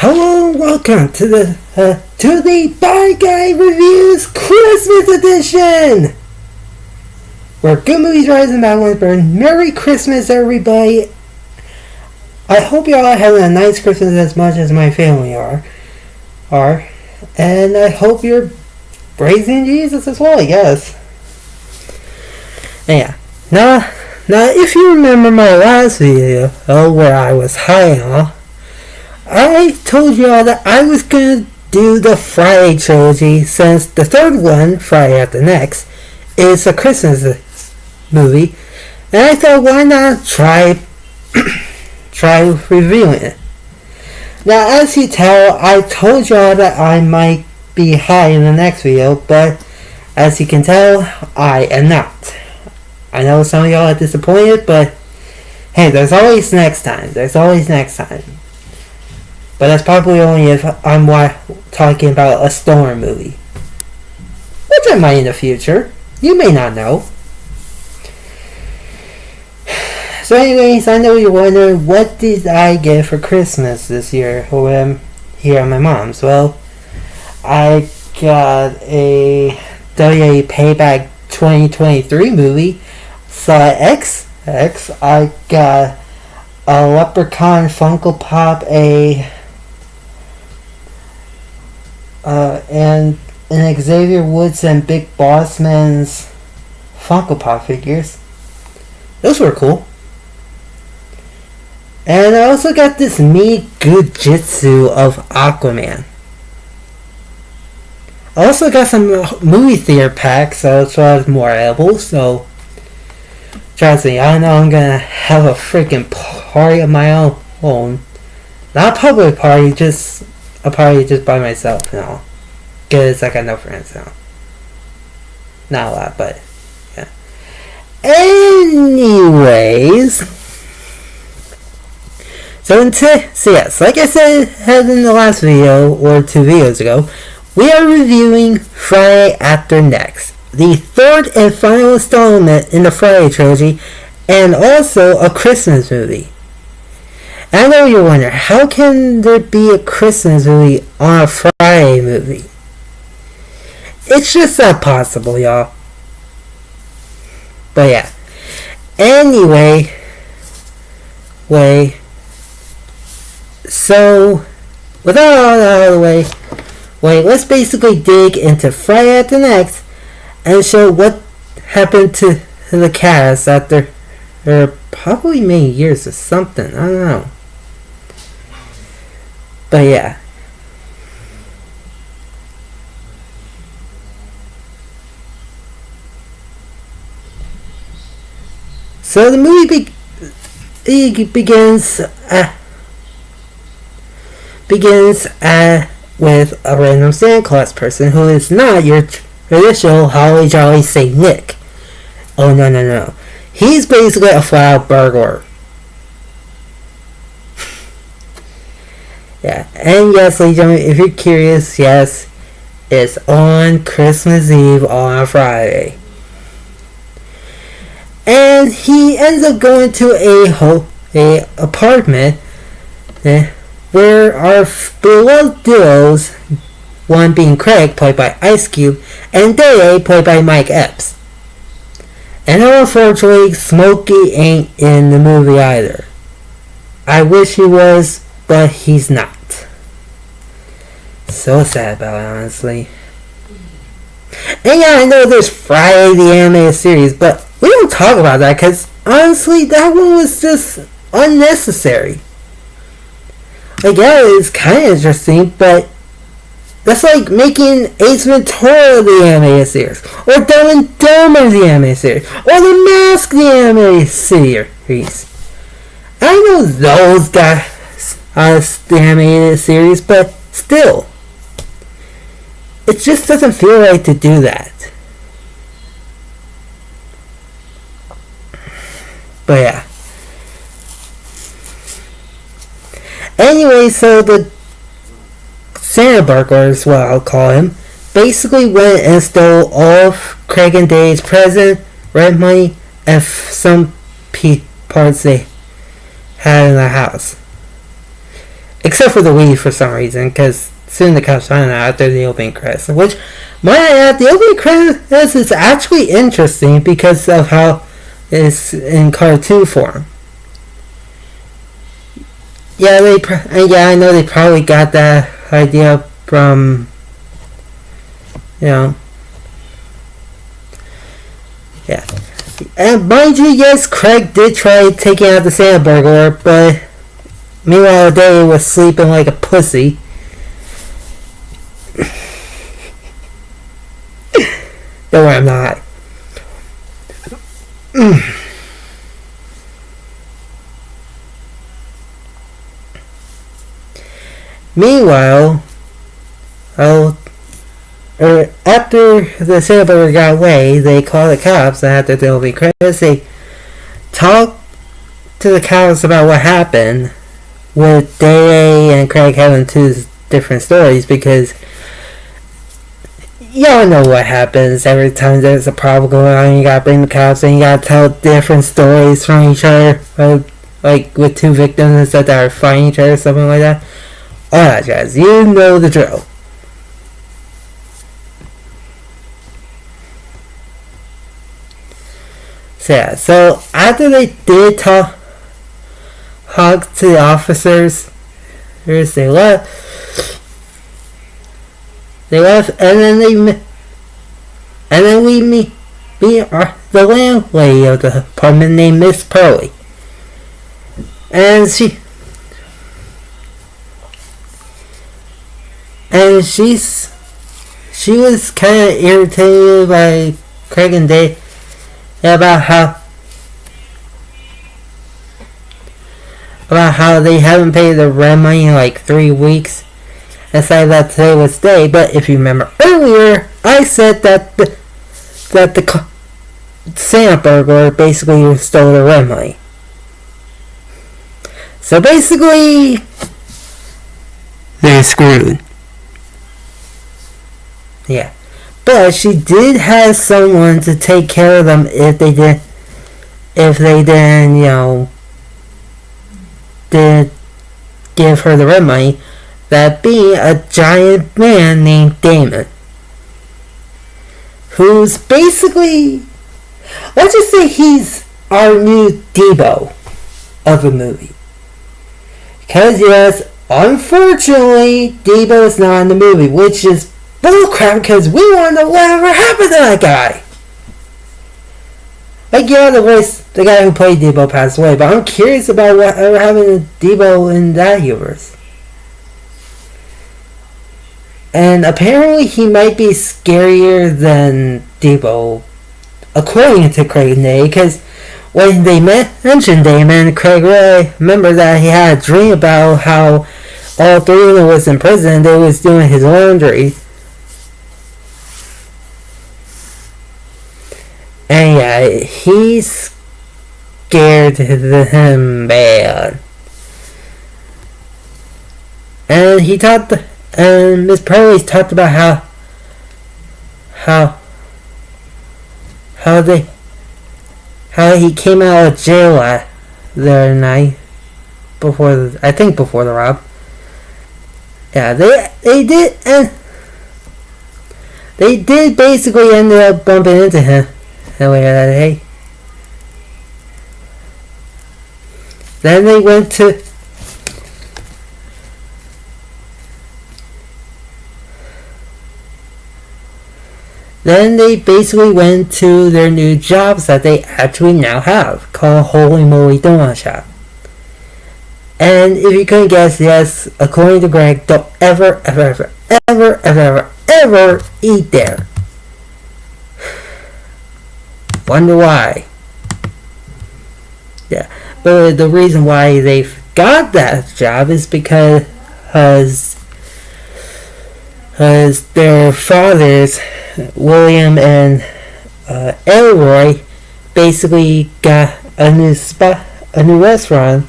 Hello and welcome to the Bye Guy Reviews Christmas Edition! Where good movies rise and bad ones burn. Merry Christmas, everybody! I hope you all having a nice Christmas as much as my family are. And I hope you're praising Jesus as well, I guess. Yeah. Now, if you remember my last video, where I was high and all, I told you all that I was going to do the Friday trilogy, since the third one, Friday After Next, is a Christmas movie, and I thought, why not try reviewing it. Now, as you tell, I told y'all that I might be high in the next video, but as you can tell, I am not. I know some of y'all are disappointed, but hey, there's always next time. But that's probably only if I'm talking about a storm movie. Which I might in the future. You may not know. So anyways, I know you're wondering, what did I get for Christmas this year when I'm here at my mom's? Well, I got a WWE Payback 2023 movie. Saw X. I got a Leprechaun Funko Pop, and an Xavier Woods and Big Boss Man's Funko Pop figures. Those were cool. And I also got this mini Gujitsu of Aquaman. I also got some movie theater packs, so it's more edible, so trust me, I know I'm gonna have a freaking party of my own. Not a public party, just a party just by myself, because I got no friends now. Not a lot, but yeah. Anyways, so yes, like I said in the last video or 2 videos ago, we are reviewing Friday After Next, the third and final installment in the Friday trilogy, and also a Christmas movie. I know you're wondering, how can there be a Christmas movie on a Friday movie? It's just not possible, y'all. But yeah. Anyway, so without all that out of the way, let's basically dig into Friday After Next and show what happened to the cast after probably many years or something. I don't know. But yeah. So the movie begins with a random Santa Claus person who is not your traditional Holly Jolly Saint Nick. Oh no. He's basically a flat-out burglar. Yeah, and yes, ladies and gentlemen, if you're curious, yes, it's on Christmas Eve on a Friday. And he ends up going to a apartment where our beloved duos, one being Craig, played by Ice Cube, and Day, played by Mike Epps. And unfortunately, Smokey ain't in the movie either. I wish he was, but he's not. So sad about it, honestly. And yeah, I know there's Friday the Animated Series, but we don't talk about that because honestly, that one was just unnecessary. Like, yeah, it's kind of interesting, but that's like making Ace Ventura the Animated Series, or Dumb and Dumber the Animated Series, or The Mask the Animated Series. I know those got the Animated Series, but still, it just doesn't feel right to do that. But yeah. Anyway, so the Santa burglar is what I'll call him, basically went and stole all of Craig and Dave's present, rent money, and some parts they had in the house. except for the Wii for some reason, because soon the cops find out after the opening credits. Which, might I add, the opening credits is actually interesting because of how it's in cartoon form. Yeah, I know they probably got that idea from, yeah. And mind you, yes, Craig did try taking out the Santa burglar, but meanwhile, Dave was sleeping like a pussy. Don't worry, I'm not. Meanwhile, after the Santa burglar got away, they called the cops, and after the opening credits, they talked to the cops about what happened, with Day and Craig having two different stories, because y'all know what happens every time there's a problem going on. You gotta bring the cops and you gotta tell different stories from each other, like with two victims that are fighting each other, something like that. Alright, guys, you know the drill. So after they did talk to the officers, they left, and then we meet the landlady of the apartment named Miss Pearly, and she was kind of irritated by Craig and Dave about how they haven't paid the rent money in like 3 weeks, and said that today was day. But if you remember earlier, I said that the Santa burglar basically stole the rent money. So basically, they're screwed. Yeah. But she did have someone to take care of them if they didn't, did give her the rent money. That being a giant man named Damon, who's basically, let's just say he's our new Debo of the movie. Because yes, unfortunately, Debo is not in the movie, which is bullcrap, because we want to know whatever happened to that guy. Like, yeah, the guy who played Debo passed away, but I'm curious about whatever happened to Debo in that universe. And apparently he might be scarier than Debo, according to Craig and Day, because when they mentioned Damon, Craig really remembered that he had a dream about how all three of them was in prison and they was doing his laundry. And yeah, he's scared him bad. And and Miss Pearly talked about how he came out of jail the night before the rob. Yeah, they did, and they did basically end up bumping into him later that day. Then they went to Then they basically went to their new jobs that they actually now have, called Holy Moly Donut Shop. And if you couldn't guess, yes, according to Greg, don't ever eat there. Wonder why. Yeah, but the reason why they got that job is because their fathers, William and Elroy, basically got a new restaurant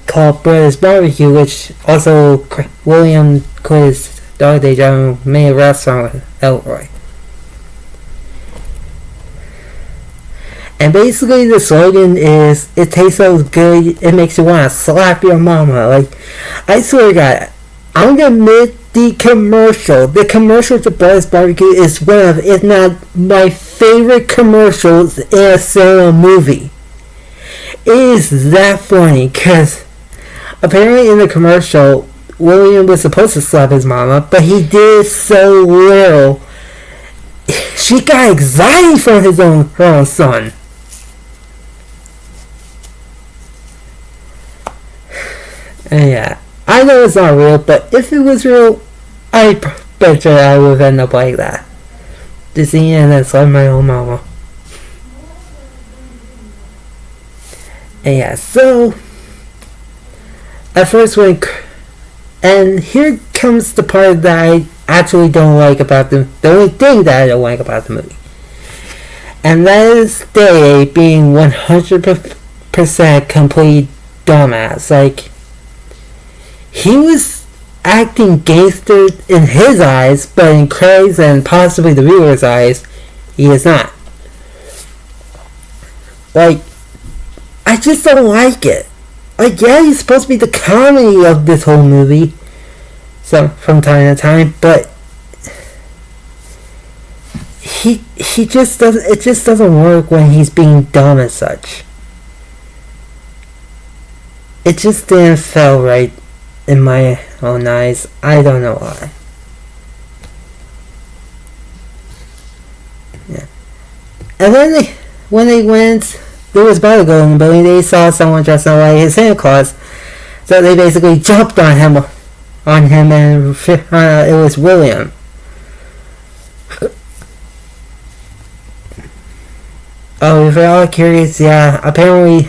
called Brothers Barbecue, which also William quit his dog day job and made a restaurant with Elroy. And basically the slogan is, it tastes so good, it makes you want to slap your mama. Like, I swear to God, I'm going to admit the commercial to Buzz Barbecue is one of, if not my favorite commercials in a cinema movie. It is that funny, because apparently in the commercial, William was supposed to slap his mama, but he did so little. She got anxiety from her own son. And yeah, I know it's not real, but if it was real, I bet you I would end up like that. Just seeing and then slap my own mama. And yeah, so at first and here comes the part that I actually don't like about the only thing that I don't like about the movie. And that is Day being 100% complete dumbass. Like, he was acting gangster in his eyes, but in Craig's and possibly the viewer's eyes, he is not. Like, I just don't like it. Like, yeah, he's supposed to be the comedy of this whole movie, so from time to time, but he just doesn't. It just doesn't work when he's being dumb as such. It just didn't feel right in my own eyes. I don't know why. Yeah. And then when they went, there was about to go in the building, they saw someone dressed up like his Santa Claus. So they basically jumped on him, and it was William. Oh, if you're all curious, yeah, apparently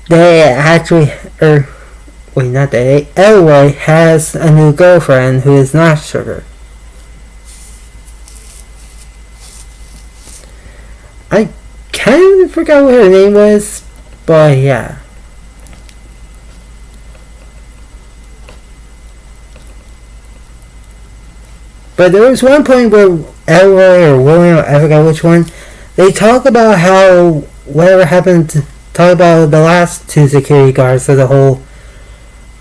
Elroy has a new girlfriend who is not Sugar. I kind of forgot what her name was, but yeah. But there was one point where Elroy or William, I forgot which one, they talk about how whatever happened to talk about the last two security guards of the whole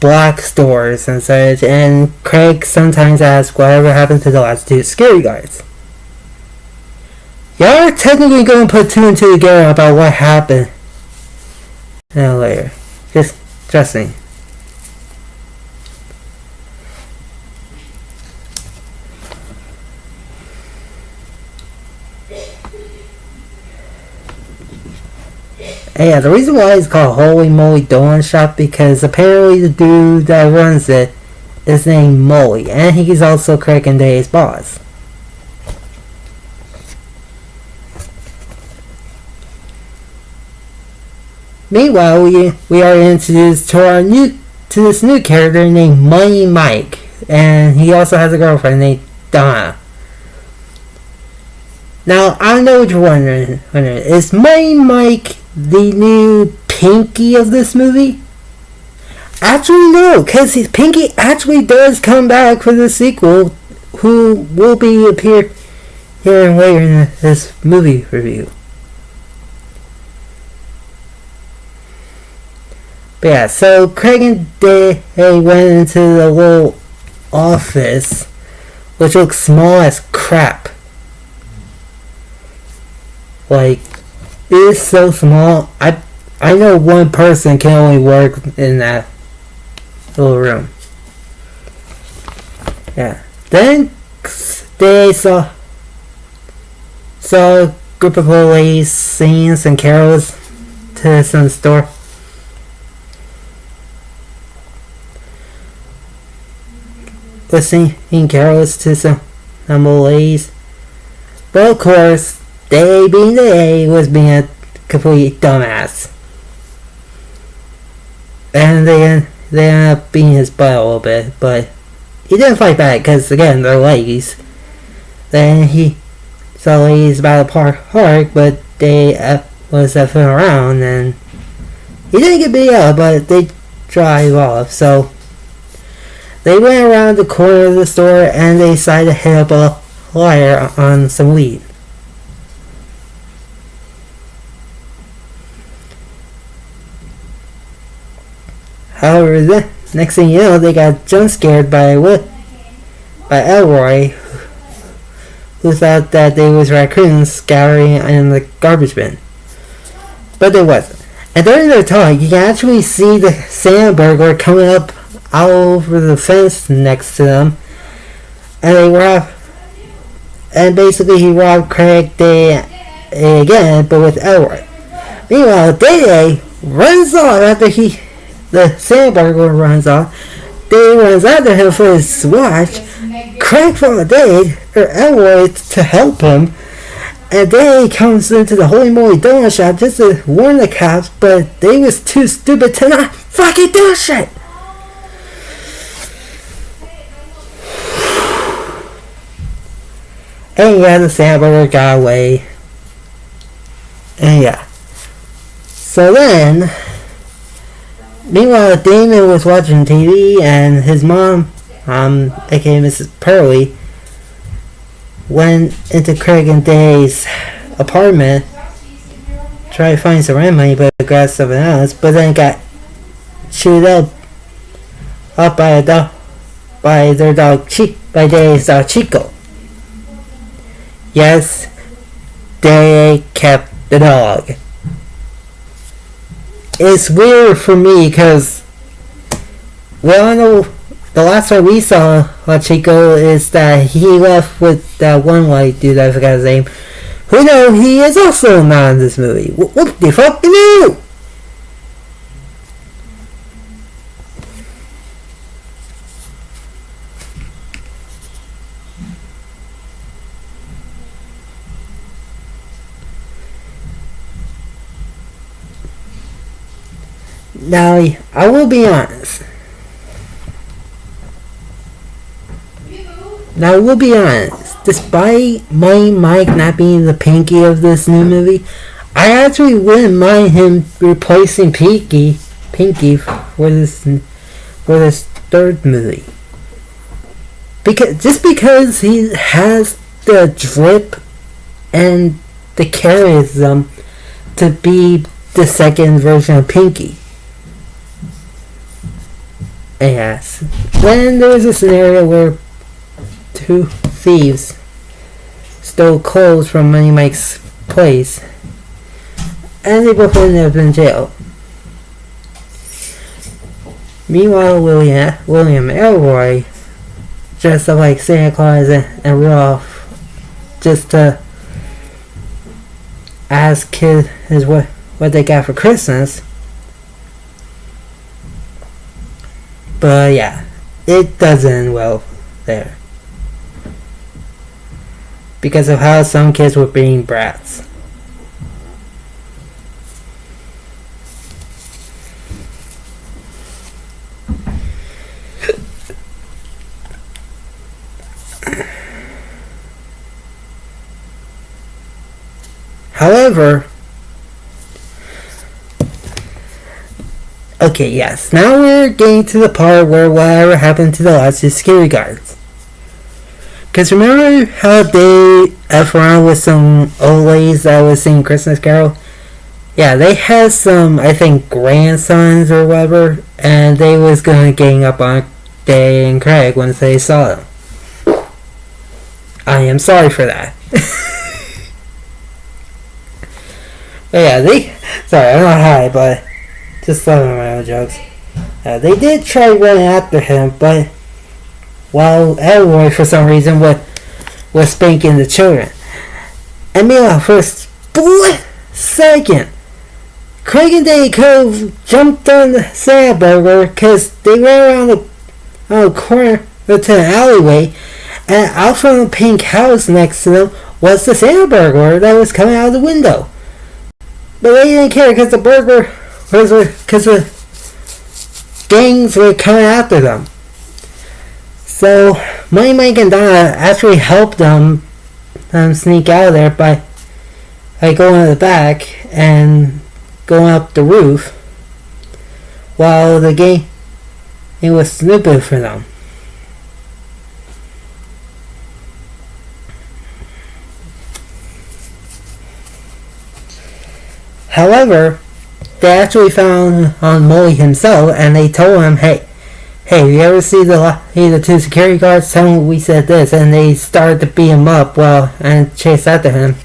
black stores and such, and Craig sometimes asks whatever happened to the last two security guards. Y'all are technically going to put two and two together about what happened later. Just trust me. And yeah, the reason why it's called Holy Moly Donut Shop because apparently the dude that runs it is named Molly, and he's also Craig and Dave's boss. Meanwhile, we are introduced to this new character named Money Mike, and he also has a girlfriend named Donna. Now, I know what you're wondering. Is Money Mike the new Pinky of this movie? Actually, no, because Pinky actually does come back for the sequel, who will be appearing later in this movie review. But yeah, so Craig and Dave went into the little office, which looks small as crap. Like, it is so small. I know one person can only work in that little room. Yeah. Then they saw a group of old ladies singing some carols to some store. Singing carols to some old ladies. But of course, they being they was being a complete dumbass. And they ended up beating his butt a little bit, but he didn't fight back because again they're ladies. Then he saw ladies about the park, but they was effing around and he didn't get beat up, but they drive off. So they went around the corner of the store and they decided to hit up a liar on some weed. However, the next thing you know, they got jump scared by Elroy, who thought that they was raccoons scouring in the garbage bin. But they wasn't. And during their talk, you can actually see the Sandburglar coming up all over the fence next to them. And they rob. And basically he robbed Craig Day again, but with Elroy. Meanwhile, Day runs off after the Sandburglar runs off. Day runs after him for his watch. Craig followed Elroy to help him. And Day comes into the Holy Moly Donut shop just to warn the cops, but they was too stupid to not fucking do shit. And yeah, the Sandburglar got away. And yeah. So then, meanwhile, Damon was watching TV, and his mom, aka Mrs. Pearly, went into Craig and Day's apartment, tried to find some rent money, but got something else, but then got chewed up by their dog by Day's dog Chico. Yes, Day kept the dog. It's weird for me because we all know the last time we saw Chico is that he left with that one white dude, I forgot his name, who know he is also not in this movie. What the fuck do you do? Now, I will be honest. Despite Mike not being the Pinky of this new movie, I actually wouldn't mind him replacing Pinky for this third movie. Because he has the drip and the charisma to be the second version of Pinky. Yes. Then there was a scenario where two thieves stole clothes from Money Mike's place, and they both ended up in jail. Meanwhile, William Elroy dressed up like Santa Claus and Rudolph just to ask kids what they got for Christmas. But yeah, it doesn't end well there. Because of how some kids were being brats. However, okay, yes, now we're getting to the part where whatever happened to the last two security guards. Because remember how they F around with some old ladies that was singing Christmas Carol? Yeah, they had some, I think, grandsons or whatever, and they was gonna gang up on Day and Craig once they saw them. I am sorry for that. But yeah, sorry, I'm not high, but just loving my own jokes. They did try running after him, but while Elroy, for some reason, was spanking the children. And meanwhile, for a split second, Craig and Day could have jumped on the Sandburglar because they ran around the corner to the alleyway, and out from the pink house next to them was the Sandburglar that was coming out of the window. But they didn't care because the gangs were coming after them. So Money Mike and Donna actually helped them sneak out of there by going to the back and going up the roof while the gang was snooping for them. However, they actually found on Molly himself, and they told him, hey, you ever see the two security guards? Tell them we said this, and they started to beat him up, and chase after him.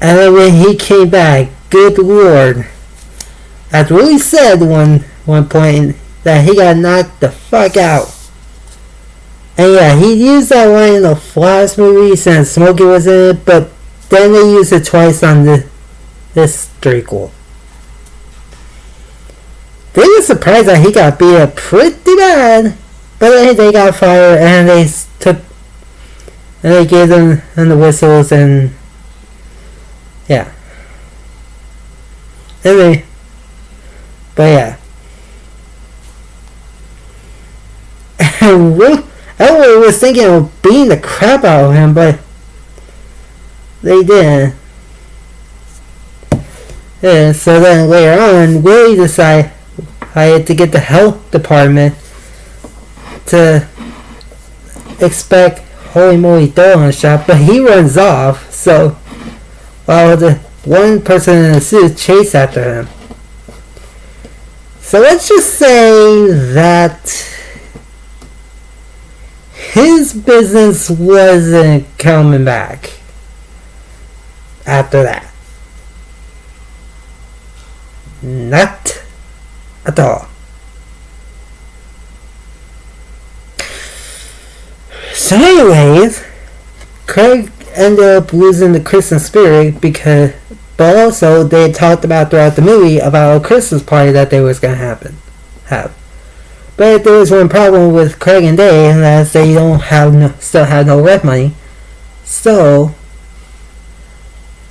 And then when he came back, good lord, as Willie said one point that he got knocked the fuck out. And yeah, he used that line in the last movie since Smokey was in it, but then they used it twice on this threequel. They were surprised that he got beat up pretty bad, but then they got fired and they gave them the whistles and yeah. Anyway, but yeah. And everyone was thinking of beating the crap out of him, but they didn't. Yeah, so then later on, Willie decided to get the health department to expect Holy Moly Dolan shot, but he runs off, so while the one person in the suit chased after him. So let's just say that his business wasn't coming back after that. Not at all. So anyways, Craig ended up losing the Christmas spirit but also they talked about throughout the movie about a Christmas party that they was going to have. But there was one problem with Craig and Dave, and that's they still have no rent money. So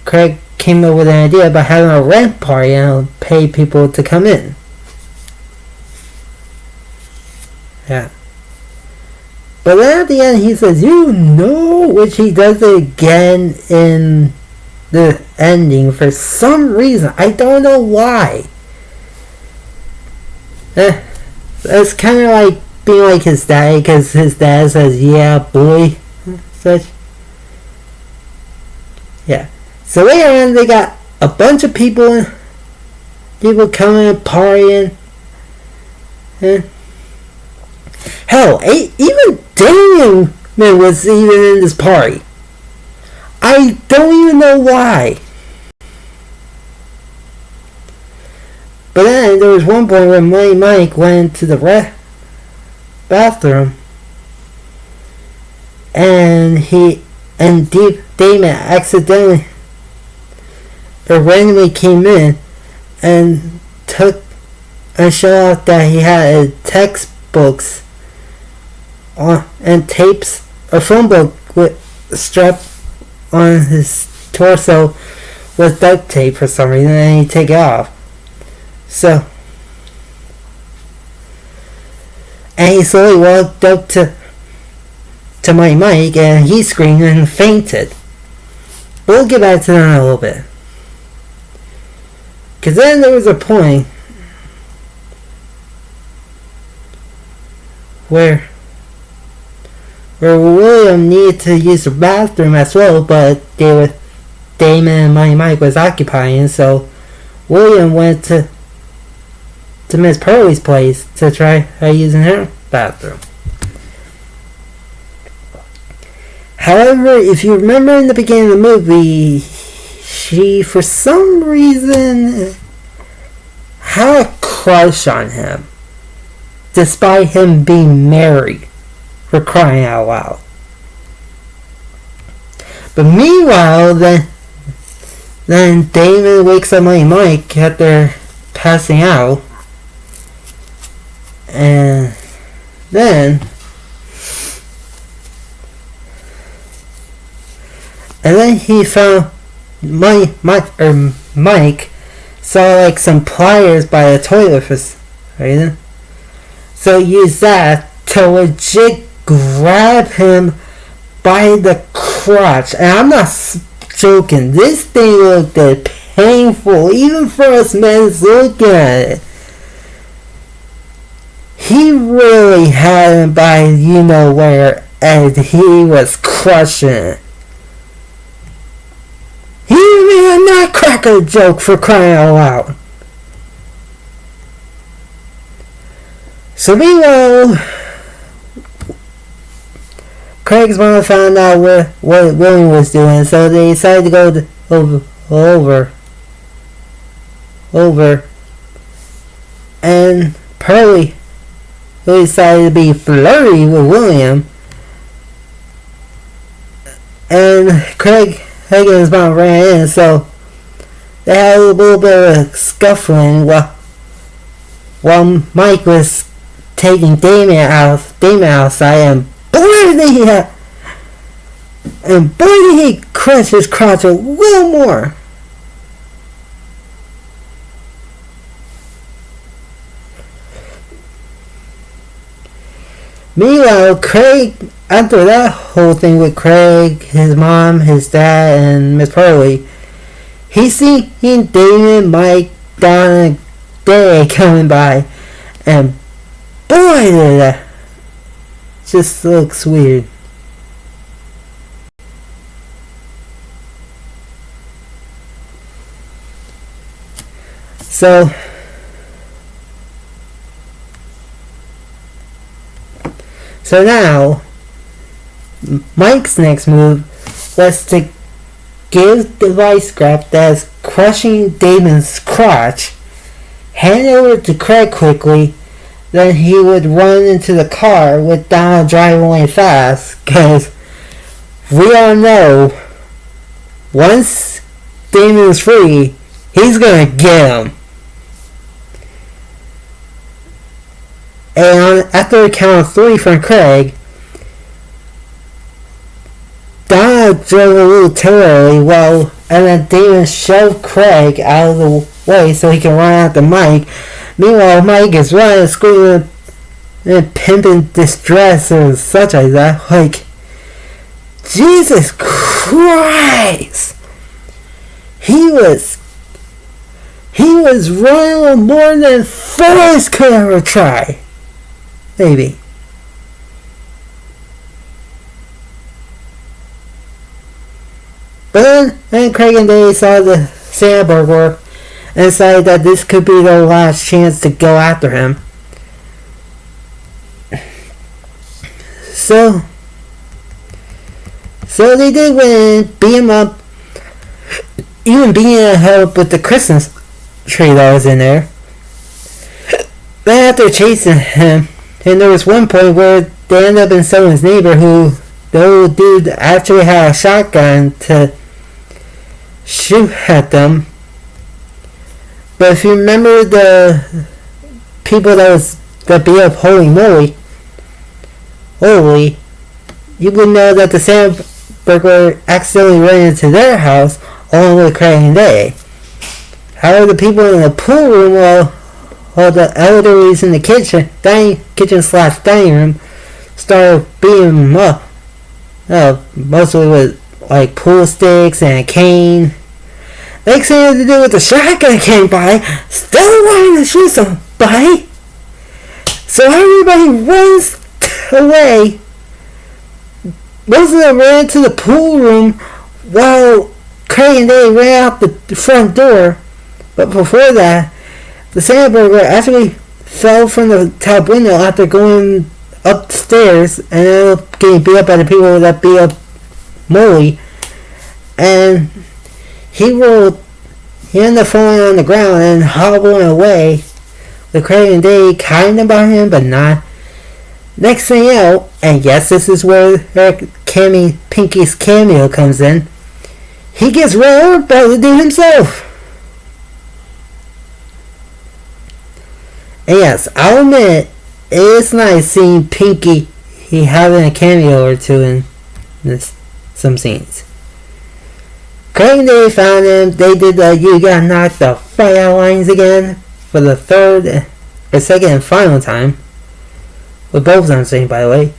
Craig came up with an idea about having a rent party and pay people to come in. Yeah. But then at the end he says, which he does it again in the ending for some reason. I don't know why. It's kind of like being like his dad, because his dad says, yeah, boy. Such. Yeah. So later on, they got a bunch of people coming and partying. Hell, even Damien was even in this party. I don't even know why. But then there was one point where Mike went to the bathroom, and Damon accidentally or randomly came in and took and showed off that he had textbooks and tapes, a phone book with strapped on his torso with duct tape for some reason, and he take it off. So, and he slowly walked up to Mike, and he screamed and fainted. But we'll get back to that in a little bit. Because then there was a point where William needed to use the bathroom as well, but Damon and Mike was occupying, so William went to Miss Pearlie's place to try using her bathroom. However, if you remember in the beginning of the movie, she, for some reason, had a crush on him, despite him being married, for crying out loud. But meanwhile, then Damon wakes up Mike after passing out, and then he found Mike saw like some pliers by the toilet for reason. So he used that to legit grab him by the crotch. And I'm not joking. This thing looked painful, even for us men looking at it. He really had him by where, and he was crushing it. He made a nutcracker joke, for crying out loud. So meanwhile, Craig's mom found out what William was doing, so they decided to go over, and Pearlie, who decided to be flirty with William, and Craig and his mom ran in, so they had a little bit of scuffling while Mike was taking Damon outside, and boy did he crunch his crotch a little more. Meanwhile, Craig, after that whole thing with Craig, his mom, his dad, and Miss Pearlie, he seen Damon, Mike, Don, and Day coming by, and boy did that just looks weird. So now, Mike's next move was to give the vice grip that's crushing Damon's crotch, hand it over to Craig quickly, then he would run into the car with Donald driving away fast, because we all know once Damon's free, he's gonna get him. And after the count of 3 from Craig, Donald drove a little too early, and then Damon shoved Craig out of the way so he can run after Mike. Meanwhile, Mike is running, screaming, and pimping distress and such like that. Like, Jesus Christ! He was running more than Forrest could ever try. Maybe. But then Craig and Dave saw the Santa burglar and decided that this could be their last chance to go after him. So they did win, beat him up, even beating him up with the Christmas tree that was in there. Then after chasing him, and there was one point where they ended up in someone's neighbor who, the old dude actually had a shotgun to shoot at them. But if you remember the people that beat up Holy Moly, you would know that the Santa burglar accidentally ran into their house along with Craig and Day. However, the people in the pool room, while the elderlies in the kitchen/dining room started beating them up, mostly with like pool sticks and a cane. Next thing to do with the shotgun came by, still wanting to shoot somebody. So everybody runs away. Most of them ran to the pool room while Craig and Dave ran out the front door. But before that, the Santa burglar actually fell from the top window after going upstairs and ended up getting beat up by the people that beat up Molly. And he ended up falling on the ground and hobbling away with Craig and Dave kind of by him, but not. Next thing you know, and yes, this is where Pinky's cameo comes in, he gets run over by the dude himself. And yes, I'll admit, it's nice seeing Pinky having a cameo or two in some scenes. Craig and Dave found him. They did the "you got knocked the fuck out" lines again for the second and final time. With both of them saying, by the way.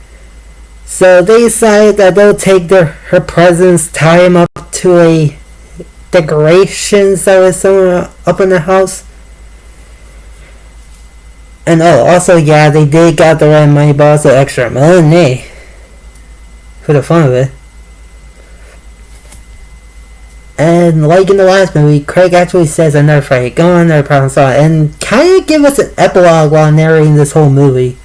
So they decided that they'll take her presents, tie him up to a decorations that was somewhere up in the house. And also, yeah, they did got the rent money, but also extra money. for the fun of it. And like in the last movie, Craig actually says another fight, go on there, problem solved, and kind of give us an epilogue while narrating this whole movie.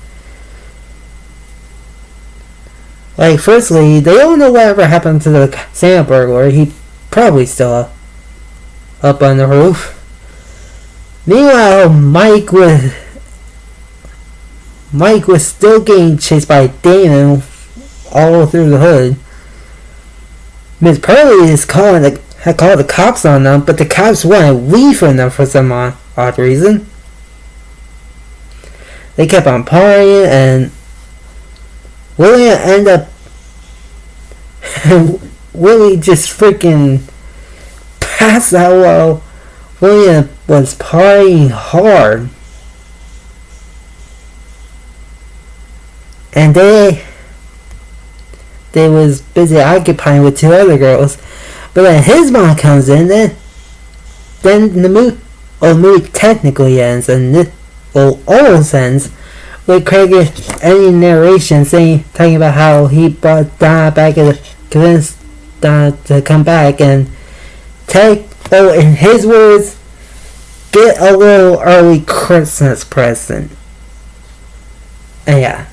Like, firstly, they don't know whatever happened to the Santa burglar. He probably still up on the roof. Meanwhile, Mike was still getting chased by Damon all through the hood. Miss Pearly had called the cops on them, but the cops wouldn't leave from them for some odd reason. They kept on partying, and William ended up Willie just freaking passed out while William was partying hard. And they was busy occupying with two other girls. But then his mom comes in, then the movie technically ends, and it almost ends with Craig ending narration talking about how he brought Donna back and convinced Donna to come back and in his words, get a little early Christmas present. And yeah.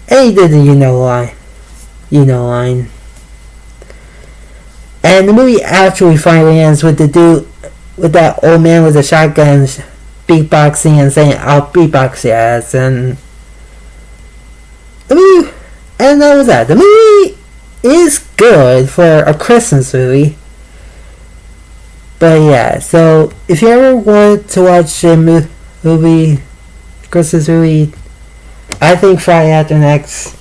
And he did the you know line. And the movie actually finally ends with the dude, with that old man with a shotgun beatboxing and saying, I'll beatbox your ass. And that was that. The movie is good for a Christmas movie. But yeah, so if you ever want to watch a Christmas movie, I think Friday After Next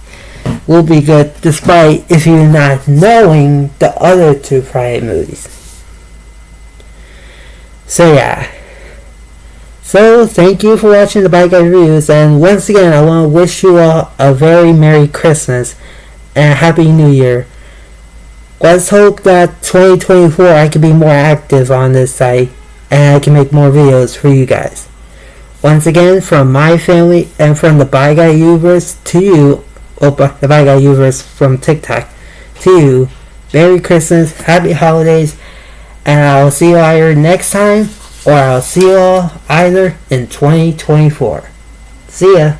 will be good, despite if you're not knowing the other two Friday movies. So yeah. So thank you for watching the Bike Guy Reviews, and once again I want to wish you all a very Merry Christmas and a Happy New Year. Let's hope that 2024 I can be more active on this site and I can make more videos for you guys. Once again, from my family and from the Bike Guy Universe to you, the Bike Guy Universe from TikTok to you, Merry Christmas, Happy Holidays, and I'll see you either next time or I'll see you all either in 2024. See ya!